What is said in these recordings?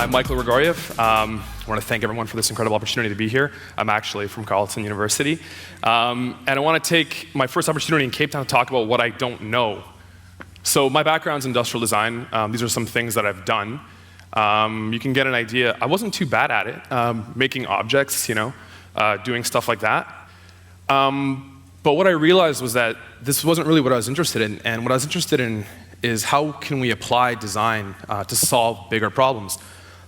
I'm Michael Grigoriev. I want to thank everyone for this incredible opportunity to be here. I'm actually from Carleton University. And I want to take my first opportunity in Cape Town to talk about what I don't know. So my background's industrial design. These are some things that I've done. You can get an idea. I wasn't too bad at it, making objects, doing stuff like that. But what I realized was that this wasn't really what I was interested in. And what I was interested in is how can we apply design to solve bigger problems,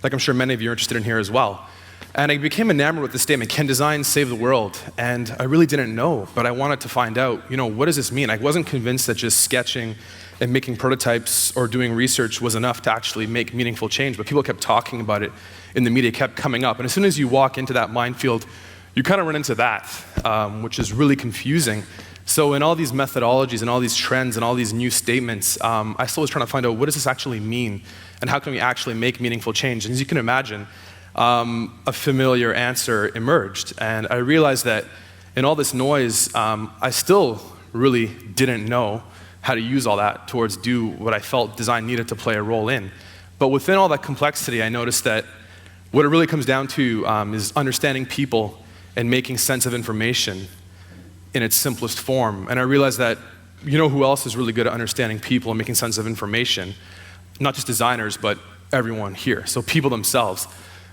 like I'm sure many of you are interested in here as well. And I became enamored with the statement, can design save the world? And I really didn't know, but I wanted to find out, what does this mean? I wasn't convinced that just sketching and making prototypes or doing research was enough to actually make meaningful change, but people kept talking about it in the media, kept coming up. And as soon as you walk into that minefield, you kind of run into that, which is really confusing. So in all these methodologies and all these trends and all these new statements, I still was trying to find out what does this actually mean and how can we actually make meaningful change? And as you can imagine, a familiar answer emerged. And I realized that in all this noise, I still really didn't know how to use all that towards do what I felt design needed to play a role in. But within all that complexity, I noticed that what it really comes down to is understanding people and making sense of information in its simplest form. And I realized that, who else is really good at understanding people and making sense of information? Not just designers, but everyone here. So people themselves.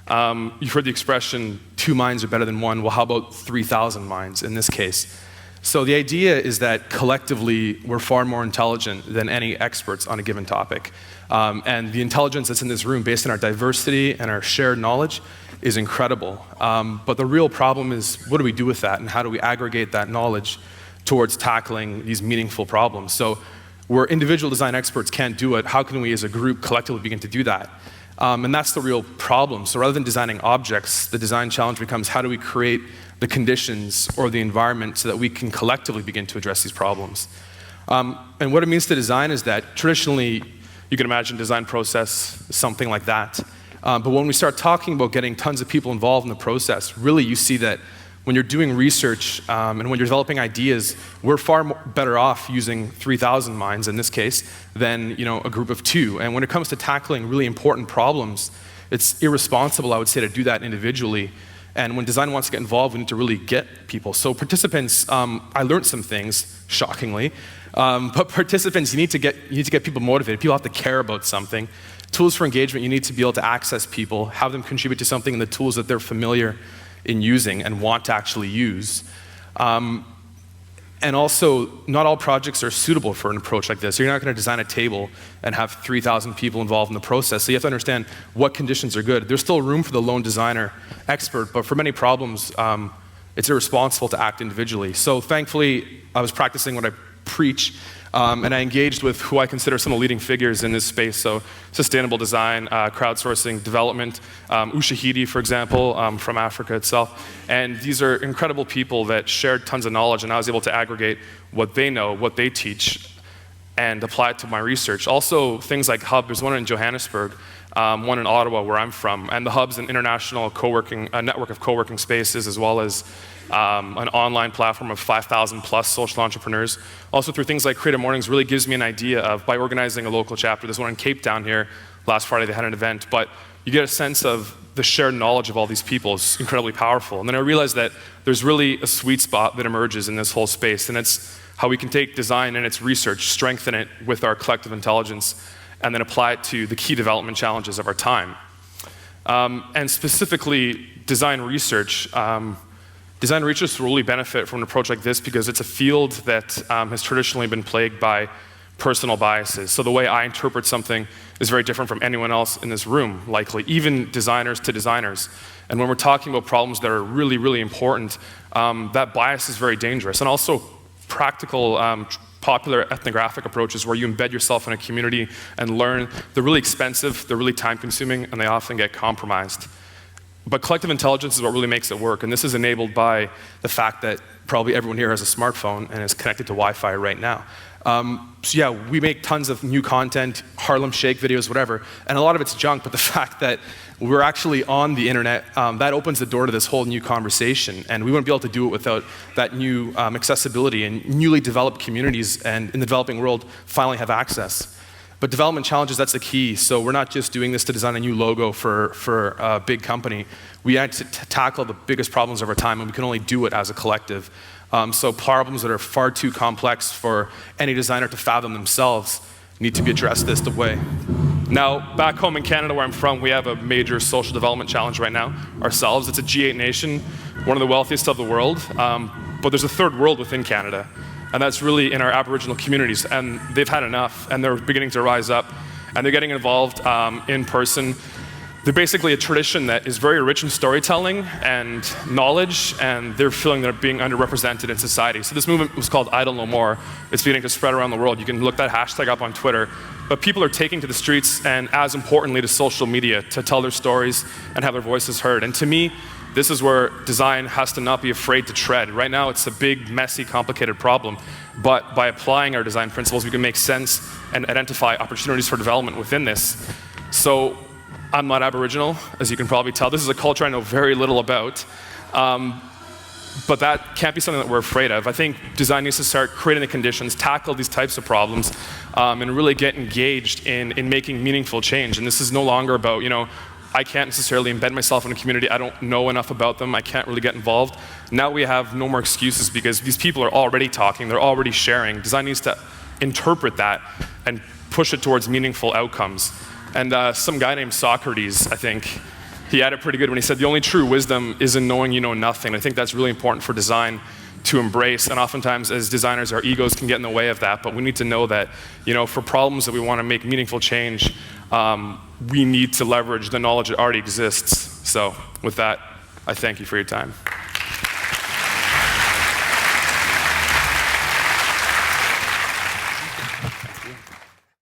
You've heard the expression, 2 minds are better than 1. Well, how about 3,000 minds in this case? So the idea is that collectively, we're far more intelligent than any experts on a given topic. And the intelligence that's in this room, based on our diversity and our shared knowledge, is incredible. But the real problem is, what do we do with that, and how do we aggregate that knowledge towards tackling these meaningful problems? So where individual design experts can't do it, how can we as a group collectively begin to do that? And that's the real problem. So rather than designing objects, the design challenge becomes how do we create the conditions or the environment so that we can collectively begin to address these problems. And what it means to design is that traditionally, you can imagine design process, something like that. But when we start talking about getting tons of people involved in the process, really you see that when you're doing research and when you're developing ideas, we're far better off using 3,000 minds in this case than a group of 2. And when it comes to tackling really important problems, it's irresponsible, I would say, to do that individually. And when design wants to get involved, we need to really get people. So participants, I learned some things, shockingly. But participants, you need to get people motivated. People have to care about something. Tools for engagement, you need to be able to access people, have them contribute to something in the tools that they're familiar in using and want to actually use. And also, not all projects are suitable for an approach like this. You're not going to design a table and have 3,000 people involved in the process. So you have to understand what conditions are good. There's still room for the lone designer expert, but for many problems, it's irresponsible to act individually. So thankfully, I was practicing what I preach, and I engaged with who I consider some of the leading figures in this space. So sustainable design, crowdsourcing, development, Ushahidi, for example, from Africa itself. And these are incredible people that shared tons of knowledge, and I was able to aggregate what they know, what they teach, and apply it to my research. Also, things like Hub, there's one in Johannesburg, one in Ottawa, where I'm from, and the Hub's an international co-working, a network of co-working spaces, as well as an online platform of 5,000 plus social entrepreneurs. Also through things like Creative Mornings really gives me an idea of, by organizing a local chapter, there's one in Cape Town here, last Friday they had an event, but you get a sense of the shared knowledge of all these people is incredibly powerful. And then I realized that there's really a sweet spot that emerges in this whole space, and it's how we can take design and its research, strengthen it with our collective intelligence, and then apply it to the key development challenges of our time. And specifically, design research. Design research will really benefit from an approach like this because it's a field that has traditionally been plagued by personal biases. So the way I interpret something is very different from anyone else in this room, likely, even designers to designers. And when we're talking about problems that are really, really important, that bias is very dangerous. And also practical, popular ethnographic approaches where you embed yourself in a community and learn, they're really expensive, they're really time-consuming, and they often get compromised. But collective intelligence is what really makes it work, and this is enabled by the fact that probably everyone here has a smartphone and is connected to Wi-Fi right now. So yeah, we make tons of new content, Harlem Shake videos, whatever, and a lot of it's junk, but the fact that we're actually on the internet, that opens the door to this whole new conversation, and we wouldn't be able to do it without that new accessibility, and newly developed communities and in the developing world finally have access. But development challenges, that's the key. So we're not just doing this to design a new logo for a big company. We had to tackle the biggest problems of our time, and we can only do it as a collective. So problems that are far too complex for any designer to fathom themselves need to be addressed this way. Now, back home in Canada where I'm from, we have a major social development challenge right now ourselves. It's a G8 nation, one of the wealthiest of the world, but there's a third world within Canada, and that's really in our Aboriginal communities, and they've had enough, and they're beginning to rise up, and they're getting involved in person. They're basically a tradition that is very rich in storytelling and knowledge, and they're feeling they're being underrepresented in society. So this movement was called Idle No More. It's beginning to spread around the world. You can look that hashtag up on Twitter. But people are taking to the streets and, as importantly, to social media to tell their stories and have their voices heard. And to me, this is where design has to not be afraid to tread. Right now, it's a big, messy, complicated problem. But by applying our design principles, we can make sense and identify opportunities for development within this. So I'm not Aboriginal, as you can probably tell. This is a culture I know very little about. But that can't be something that we're afraid of. I think design needs to start creating the conditions, tackle these types of problems, and really get engaged in making meaningful change. And this is no longer about, I can't necessarily embed myself in a community. I don't know enough about them. I can't really get involved. Now we have no more excuses because these people are already talking. They're already sharing. Design needs to interpret that and push it towards meaningful outcomes. And some guy named Socrates, I think, he had it pretty good when he said, the only true wisdom is in knowing you know nothing. I think that's really important for design to embrace. And oftentimes, as designers, our egos can get in the way of that. But we need to know that, for problems that we want to make meaningful change, we need to leverage the knowledge that already exists. So with that, I thank you for your time.